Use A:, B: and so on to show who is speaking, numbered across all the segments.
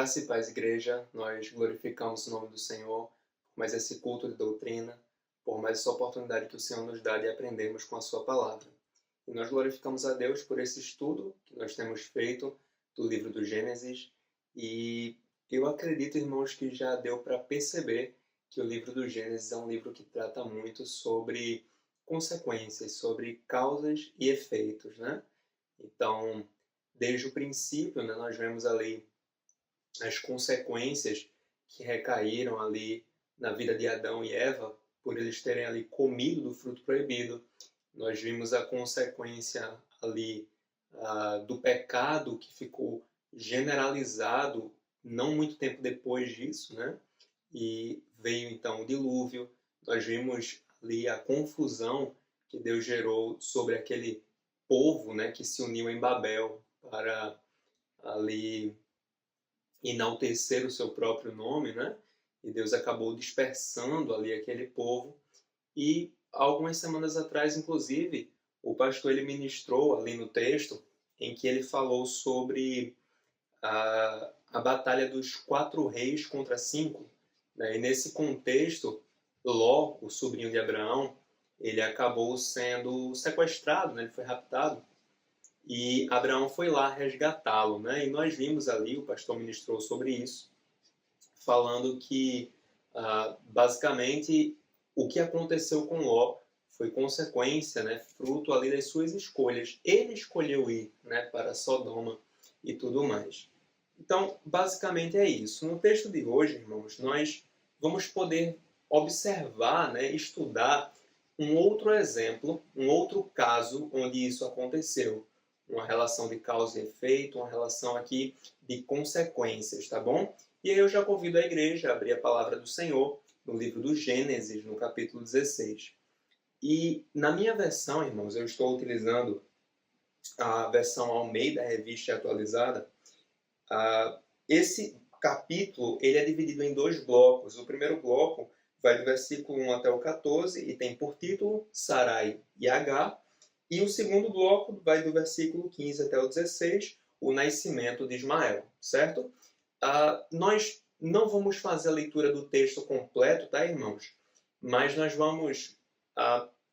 A: Graça e paz, igreja, nós glorificamos o nome do Senhor por mais esse culto de doutrina, por mais essa oportunidade que o Senhor nos dá de aprendermos com a sua palavra. E nós glorificamos a Deus por esse estudo que nós temos feito do livro do Gênesis. E eu acredito, irmãos, que já deu para perceber que o livro do Gênesis é um livro que trata muito sobre consequências, sobre causas e efeitos, né? Então, desde o princípio, né, nós vemos ali as consequências que recaíram ali na vida de Adão e Eva por eles terem ali comido do fruto proibido. Nós vimos a consequência ali do pecado que ficou generalizado não muito tempo depois disso, né? E veio então o dilúvio. Nós vimos ali a confusão que Deus gerou sobre aquele povo, né, que se uniu em Babel para ali enaltecer o seu próprio nome, né? E Deus acabou dispersando ali aquele povo. E algumas semanas atrás, inclusive, o pastor ele ministrou ali no texto em que ele falou sobre a batalha dos 4 reis contra 5. Né? E nesse contexto, Ló, o sobrinho de Abraão, ele acabou sendo sequestrado, né? Ele foi raptado. E Abraão foi lá resgatá-lo, né? E nós vimos ali, o pastor ministrou sobre isso, falando que, basicamente, o que aconteceu com Ló foi consequência, né, fruto ali das suas escolhas. Ele escolheu ir, né, para Sodoma e tudo mais. Então, basicamente é isso. No texto de hoje, irmãos, nós vamos poder observar, né, estudar um outro exemplo, um outro caso onde isso aconteceu. Uma relação de causa e efeito, uma relação aqui de consequências, tá bom? E aí eu já convido a igreja a abrir a palavra do Senhor no livro do Gênesis, no capítulo 16. E na minha versão, irmãos, eu estou utilizando a versão Almeida, Revista Atualizada. Esse capítulo ele é dividido em 2 blocos. O primeiro bloco vai do versículo 1 até o 14 e tem por título Sarai e Agar. E o segundo bloco vai do versículo 15 até o 16, o nascimento de Ismael, certo? Nós não vamos fazer a leitura do texto completo, tá, irmãos? Mas nós vamos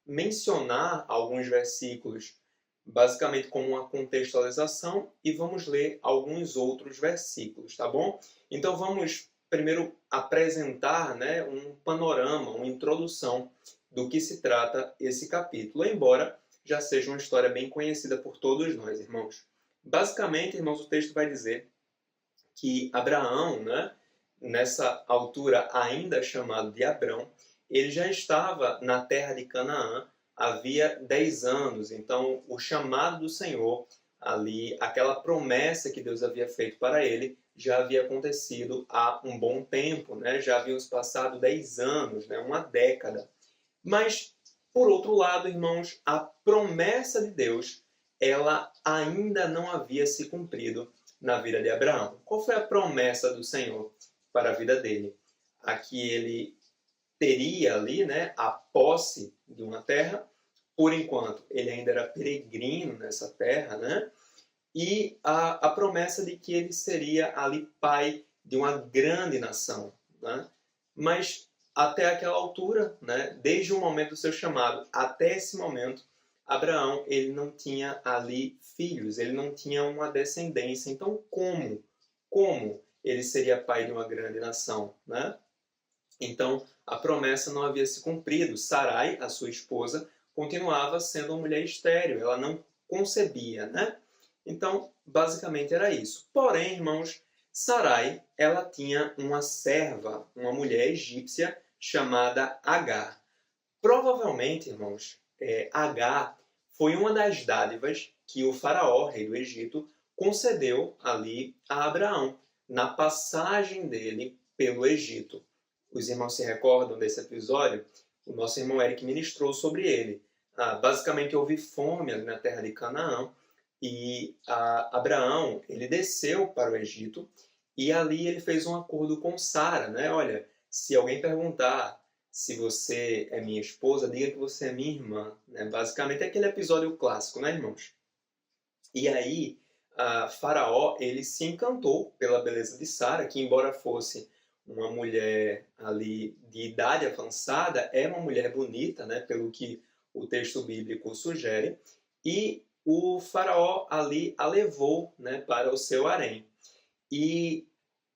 A: mencionar alguns versículos, basicamente como uma contextualização, e vamos ler alguns outros versículos, tá bom? Então vamos primeiro apresentar, né, um panorama, uma introdução do que se trata esse capítulo, embora já seja uma história bem conhecida por todos nós, irmãos. Basicamente, irmãos, o texto vai dizer que Abraão, né, nessa altura ainda chamado de Abrão, ele já estava na terra de Canaã havia 10 anos. Então, o chamado do Senhor ali, aquela promessa que Deus havia feito para ele, já havia acontecido há um bom tempo, né? Já haviam se passado 10 anos, né? Uma década. Mas, por outro lado, irmãos, a promessa de Deus, ela ainda não havia se cumprido na vida de Abraão. Qual foi a promessa do Senhor para a vida dele? A que ele teria ali, né, a posse de uma terra, por enquanto ele ainda era peregrino nessa terra, né? E a promessa de que ele seria ali pai de uma grande nação, né? Mas até aquela altura, né, desde o momento do seu chamado até esse momento, Abraão ele não tinha ali filhos, ele não tinha uma descendência. Então como ele seria pai de uma grande nação, né? Então a promessa não havia se cumprido. Sarai, a sua esposa, continuava sendo uma mulher estéril, ela não concebia, né? Então, basicamente era isso. Porém, irmãos, Sarai, ela tinha uma serva, uma mulher egípcia chamada Agar. Provavelmente, irmãos, Agar foi uma das dádivas que o faraó, rei do Egito, concedeu ali a Abraão, na passagem dele pelo Egito. Os irmãos se recordam desse episódio? O nosso irmão Eric ministrou sobre ele. Basicamente, houve fome ali na terra de Canaã, e Abraão ele desceu para o Egito, e ali ele fez um acordo com Sara, né? Olha, se alguém perguntar se você é minha esposa, diga que você é minha irmã. Né? Basicamente é aquele episódio clássico, né, irmãos? E aí, Faraó ele se encantou pela beleza de Sara, que embora fosse uma mulher ali de idade avançada, é uma mulher bonita, né, pelo que o texto bíblico sugere, e o faraó ali a levou, né, para o seu harém. E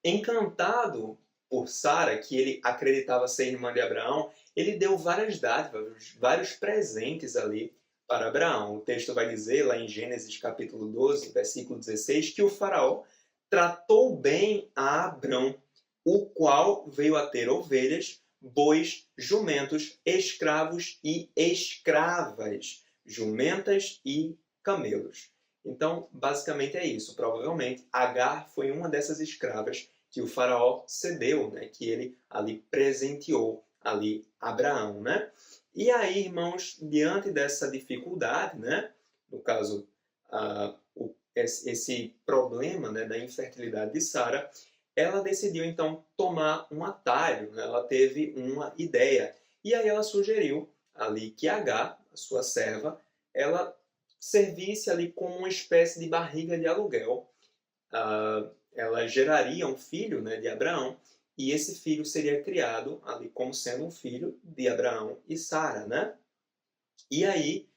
A: encantado por Sara, que ele acreditava ser irmã de Abraão, ele deu várias dádivas, vários presentes ali para Abraão. O texto vai dizer, lá em Gênesis capítulo 12, versículo 16, que o faraó tratou bem a Abrão, o qual veio a ter ovelhas, bois, jumentos, escravos e escravas, jumentas e camelos. Então, basicamente é isso. Provavelmente, Agar foi uma dessas escravas que o faraó cedeu, né? Que ele ali presenteou ali Abraão, né? E aí, irmãos, diante dessa dificuldade, né? No caso, esse problema, né, da infertilidade de Sara, ela decidiu então tomar um atalho, né? Ela teve uma ideia. E aí ela sugeriu ali que Agar, a sua serva, ela servisse ali como uma espécie de barriga de aluguel. Ela geraria um filho, né, de Abraão, e esse filho seria criado ali como sendo um filho de Abraão e Sara, né? E aí,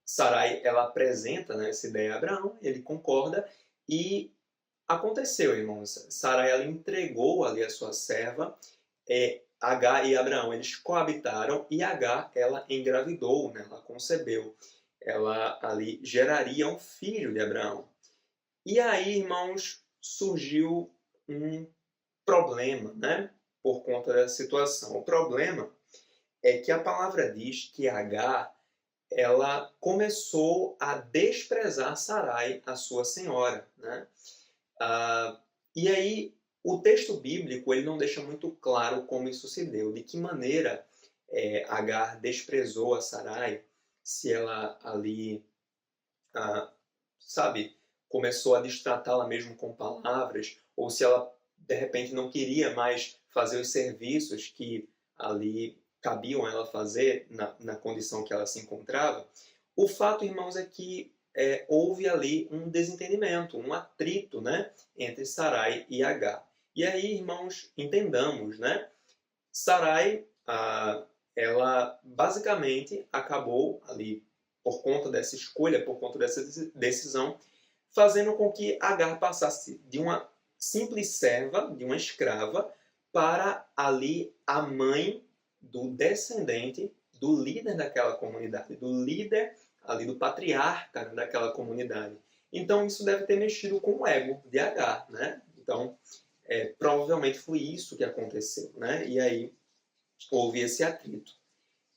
A: Sarai, ela apresenta, né, essa ideia a Abraão, ele concorda, e aconteceu, irmãos. Sarai, ela entregou ali a sua serva, Agar e Abraão, eles coabitaram, e Agar, ela engravidou, né, ela concebeu. Ela ali geraria um filho de Abraão. E aí, irmãos, surgiu um problema, né? Por conta dessa situação. O problema é que a palavra diz que Agar, ela começou a desprezar Sarai, a sua senhora, né? E aí, o texto bíblico ele não deixa muito claro como isso se deu, de que maneira Agar desprezou a Sarai, se ela ali, começou a destratá-la mesmo com palavras, ou se ela, de repente, não queria mais fazer os serviços que ali cabiam a ela fazer na condição que ela se encontrava. O fato, irmãos, é que houve ali um desentendimento, um atrito, né, entre Sarai e Agar. E aí, irmãos, entendamos, né? Sarai, ela basicamente acabou ali, por conta dessa escolha, por conta dessa decisão, fazendo com que Agar passasse de uma simples serva, de uma escrava, para ali a mãe do descendente do líder daquela comunidade, do líder ali do patriarca daquela comunidade. Então isso deve ter mexido com o ego de Agar, né? Então provavelmente foi isso que aconteceu, né? E aí houve esse atrito.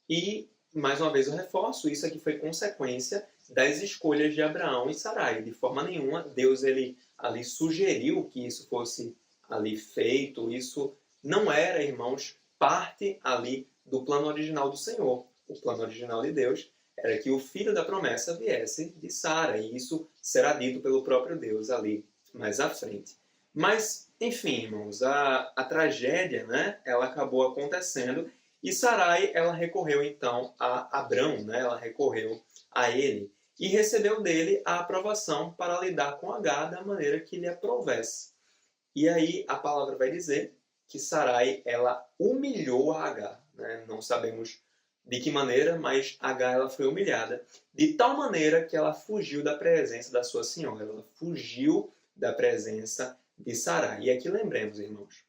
A: E mais uma vez eu reforço, isso aqui foi consequência das escolhas de Abraão e Sarai. De forma nenhuma, Deus ele ali sugeriu que isso fosse ali feito. Isso não era, irmãos, parte ali do plano original do Senhor. O plano original de Deus era que o filho da promessa viesse de Sara, e isso será dito pelo próprio Deus ali mais à frente. Mas, enfim, irmãos, a tragédia, né, ela acabou acontecendo. E Sarai, ela recorreu então a Abrão, né? Ela recorreu a ele e recebeu dele a aprovação para lidar com Agar da maneira que lhe aprovesse. E aí a palavra vai dizer que Sarai, ela humilhou a Agar, né? Não sabemos de que maneira, mas Agar ela foi humilhada de tal maneira que ela fugiu da presença da sua senhora, ela fugiu da presença de Sarai. E aqui lembremos, irmãos,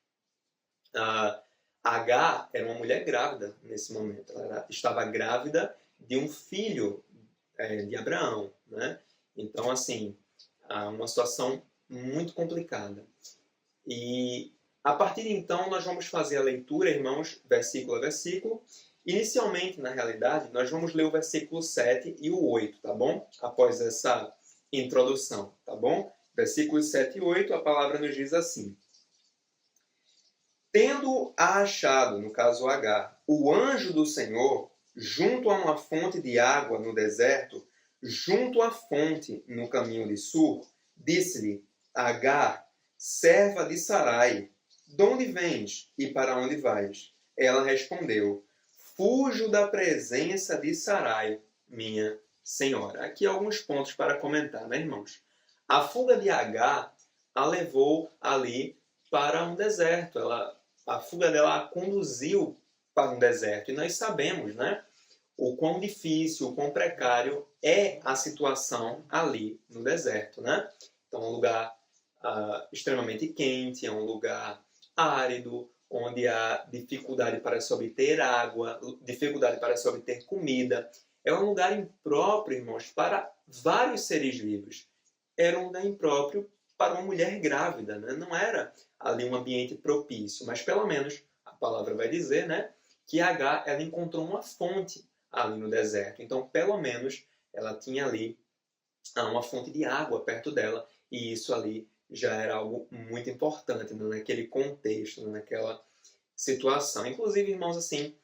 A: Agar era uma mulher grávida nesse momento. Ela estava grávida de um filho de Abraão, né? Então, assim, uma situação muito complicada. E a partir de então, nós vamos fazer a leitura, irmãos, versículo a versículo. Inicialmente, na realidade, nós vamos ler o versículo 7 e o 8, tá bom? Após essa introdução, tá bom? Versículos 7 e 8, a palavra nos diz assim: Tendo-a achado, no caso Agar, o anjo do Senhor, junto a uma fonte de água no deserto, junto à fonte no caminho de Sur, disse-lhe: Agar, serva de Sarai, de onde vens e para onde vais? Ela respondeu: Fujo da presença de Sarai, minha senhora. Aqui alguns pontos para comentar, né, irmãos? A fuga de Agar a levou ali para um deserto. A fuga dela a conduziu para um deserto. E nós sabemos, né, o quão difícil, o quão precário é a situação ali no deserto, né? Então, é um lugar extremamente quente, é um lugar árido, onde há dificuldade para se obter água, dificuldade para se obter comida. É um lugar impróprio, irmãos, para vários seres vivos. Era um lugar impróprio para uma mulher grávida, né? Não era ali um ambiente propício, mas pelo menos a palavra vai dizer, né, que Agar ela encontrou uma fonte ali no deserto. Então, pelo menos, ela tinha ali uma fonte de água perto dela, e isso ali já era algo muito importante, né, naquele contexto, né, naquela situação. Inclusive, irmãos, assim,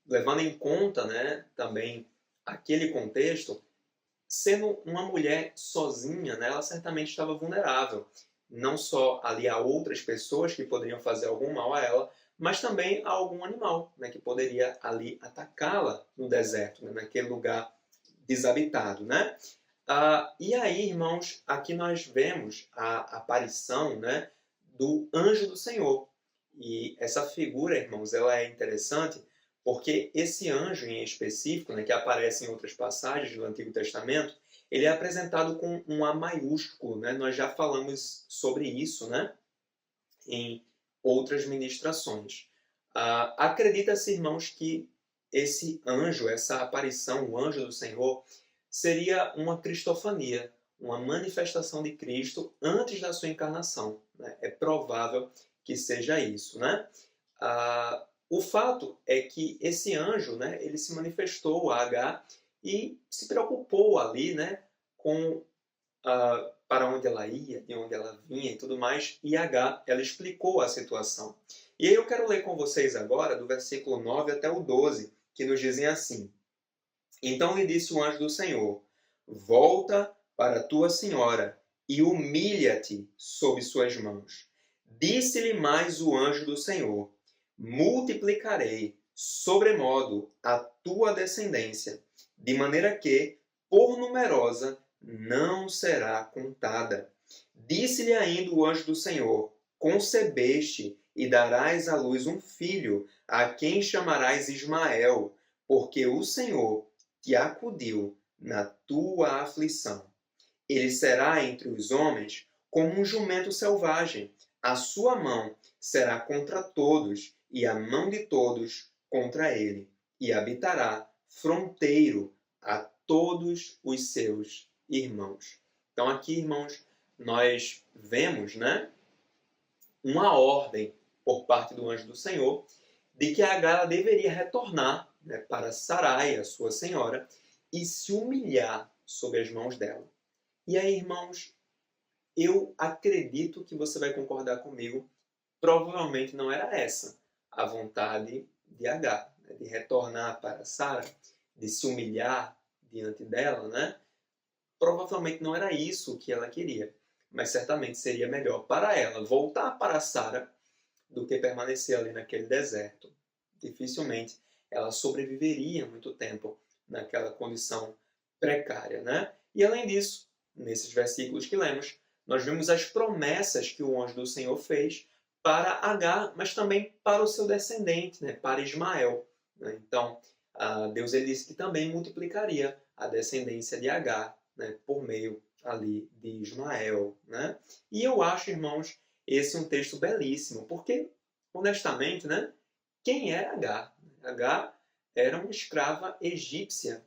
A: levando em conta, né, também aquele contexto, sendo uma mulher sozinha, né, ela certamente estava vulnerável. Não só ali a outras pessoas que poderiam fazer algum mal a ela, mas também a algum animal, né, que poderia ali atacá-la no deserto, né, naquele lugar desabitado, né? E aí, irmãos, aqui nós vemos a aparição, né, do anjo do Senhor. E essa figura, irmãos, ela é interessante porque esse anjo em específico, né, que aparece em outras passagens do Antigo Testamento, ele é apresentado com um A maiúsculo, né? Nós já falamos sobre isso, né, em outras ministrações. Acredita-se, irmãos, que esse anjo, essa aparição, o anjo do Senhor, seria uma cristofania, uma manifestação de Cristo antes da sua encarnação, né? É provável que seja isso, né? O fato é que esse anjo, né, ele se manifestou a Agar e se preocupou ali, né, com para onde ela ia, de onde ela vinha e tudo mais, e Agar, ela explicou a situação. E aí eu quero ler com vocês agora, do versículo 9 até o 12, que nos dizem assim: Então lhe disse o anjo do Senhor: Volta para tua senhora e humilha-te sob suas mãos. Disse-lhe mais o anjo do Senhor: Multiplicarei sobremodo a tua descendência, de maneira que, por numerosa, não será contada. Disse-lhe ainda o anjo do Senhor: Concebeste e darás à luz um filho, a quem chamarás Ismael, porque o Senhor te acudiu na tua aflição. Ele será entre os homens como um jumento selvagem. A sua mão será contra todos, e a mão de todos contra ele. E habitará fronteiro a todos os seus irmãos. Então aqui, irmãos, nós vemos, né, uma ordem por parte do anjo do Senhor de que Agar deveria retornar, né, para Sarai, a sua senhora, e se humilhar sob as mãos dela. E aí, irmãos, eu acredito que você vai concordar comigo, provavelmente não era essa a vontade de Agar, né, de retornar para Sara, de se humilhar diante dela, né? Provavelmente não era isso que ela queria, mas certamente seria melhor para ela voltar para Sara do que permanecer ali naquele deserto. Dificilmente ela sobreviveria muito tempo naquela condição precária, né? E além disso, nesses versículos que lemos, nós vemos as promessas que o anjo do Senhor fez para Agar, mas também para o seu descendente, né? Para Ismael, né? Então, Deus ele disse que também multiplicaria a descendência de Agar, né? Por meio ali de Ismael, né? E eu acho, irmãos, esse é um texto belíssimo, porque, honestamente, né, quem era Agar? Agar era uma escrava egípcia.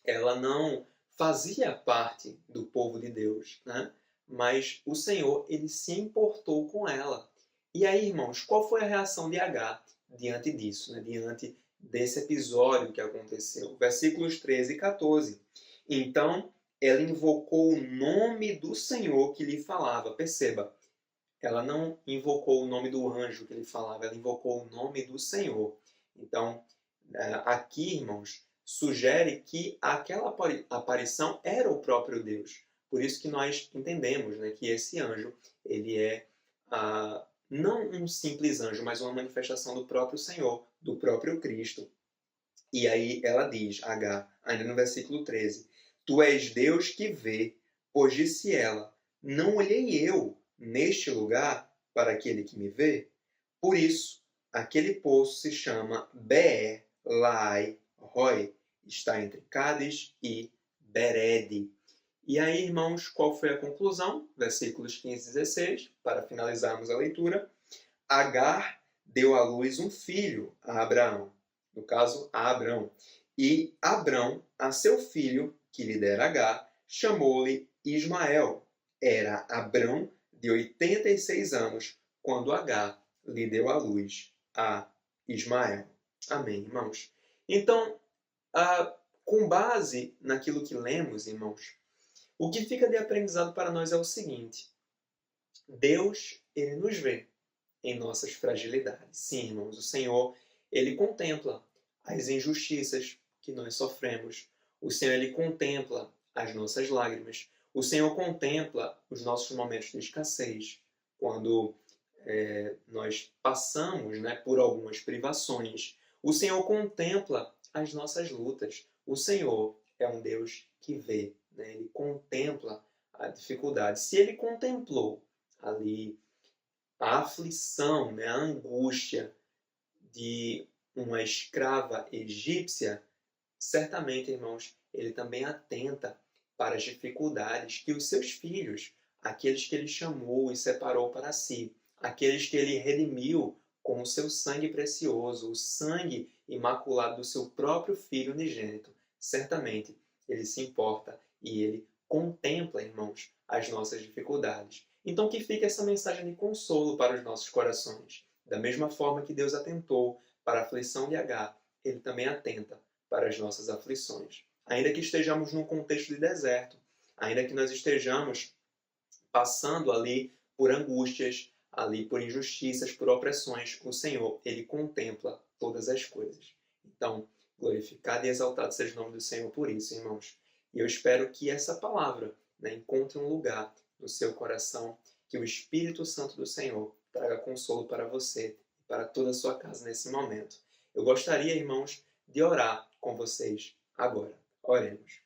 A: Ela não fazia parte do povo de Deus, né? Mas o Senhor ele se importou com ela. E aí, irmãos, qual foi a reação de Agar diante disso, né? Diante desse episódio que aconteceu? Versículos 13 e 14. Então, ela invocou o nome do Senhor que lhe falava. Perceba, ela não invocou o nome do anjo que lhe falava, ela invocou o nome do Senhor. Então, aqui, irmãos, sugere que aquela aparição era o próprio Deus. Por isso que nós entendemos, né, que esse anjo ele é não um simples anjo, mas uma manifestação do próprio Senhor, do próprio Cristo. E aí ela diz, H, ainda no versículo 13, Tu és Deus que vê, pois disse ela, não olhei eu neste lugar para aquele que me vê? Por isso, aquele poço se chama Beer Lahai Roi, está entre Cádiz e Berede. E aí, irmãos, qual foi a conclusão? Versículos 15 e 16, para finalizarmos a leitura. Agar deu à luz um filho a Abraão, no caso, a Abrão. E Abrão, a seu filho, que lhe dera Agar, chamou-lhe Ismael. Era Abrão de 86 anos, quando Agar lhe deu à luz a Ismael. Amém, irmãos? Então, com base naquilo que lemos, irmãos, o que fica de aprendizado para nós é o seguinte: Deus, ele nos vê em nossas fragilidades. Sim, irmãos, o Senhor, ele contempla as injustiças que nós sofremos. O Senhor, ele contempla as nossas lágrimas. O Senhor contempla os nossos momentos de escassez, quando nós passamos, né, por algumas privações. O Senhor contempla as nossas lutas. O Senhor é um Deus que vê, né? Ele contempla a dificuldade. Se ele contemplou ali a aflição, né, a angústia de uma escrava egípcia, certamente, irmãos, ele também atenta para as dificuldades que os seus filhos, aqueles que ele chamou e separou para si, aqueles que ele redimiu com o seu sangue precioso, o sangue imaculado do seu próprio filho unigênito, certamente ele se importa e ele contempla, irmãos, as nossas dificuldades. Então que fique essa mensagem de consolo para os nossos corações. Da mesma forma que Deus atentou para a aflição de Agar, ele também atenta para as nossas aflições. Ainda que estejamos num contexto de deserto, ainda que nós estejamos passando ali por angústias, ali por injustiças, por opressões, o Senhor, ele contempla todas as coisas. Então, glorificado e exaltado seja o nome do Senhor por isso, irmãos. E eu espero que essa palavra, né, encontre um lugar no seu coração, que o Espírito Santo do Senhor traga consolo para você e para toda a sua casa nesse momento. Eu gostaria, irmãos, de orar com vocês agora. Oremos.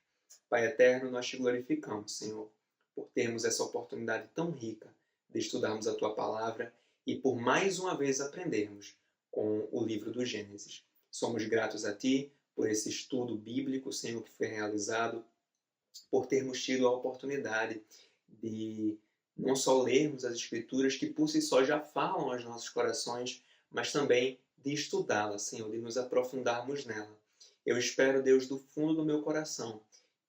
A: Pai eterno, nós te glorificamos, Senhor, por termos essa oportunidade tão rica de estudarmos a Tua Palavra e por mais uma vez aprendermos com o livro do Gênesis. Somos gratos a Ti por esse estudo bíblico, Senhor, que foi realizado, por termos tido a oportunidade de não só lermos as Escrituras, que por si só já falam aos nossos corações, mas também de estudá-las, Senhor, de nos aprofundarmos nela. Eu espero, Deus, do fundo do meu coração,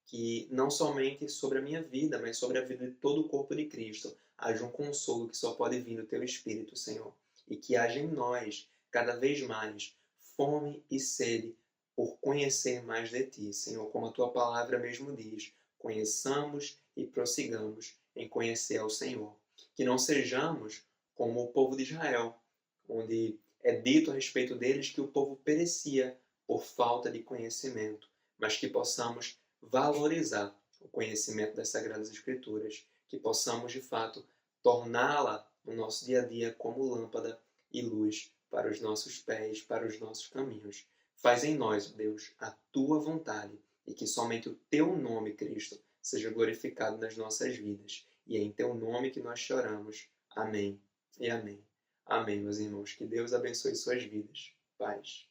A: que não somente sobre a minha vida, mas sobre a vida de todo o corpo de Cristo, haja um consolo que só pode vir do Teu Espírito, Senhor. E que haja em nós, cada vez mais, fome e sede por conhecer mais de Ti, Senhor, como a Tua palavra mesmo diz. Conheçamos e prossigamos em conhecer ao Senhor. Que não sejamos como o povo de Israel, onde é dito a respeito deles que o povo perecia por falta de conhecimento, mas que possamos valorizar o conhecimento das Sagradas Escrituras, que possamos, de fato, torná-la no nosso dia a dia como lâmpada e luz para os nossos pés, para os nossos caminhos. Faz em nós, Deus, a Tua vontade e que somente o Teu nome, Cristo, seja glorificado nas nossas vidas. E é em Teu nome que nós choramos. Amém e amém. Amém, meus irmãos. Que Deus abençoe suas vidas. Paz.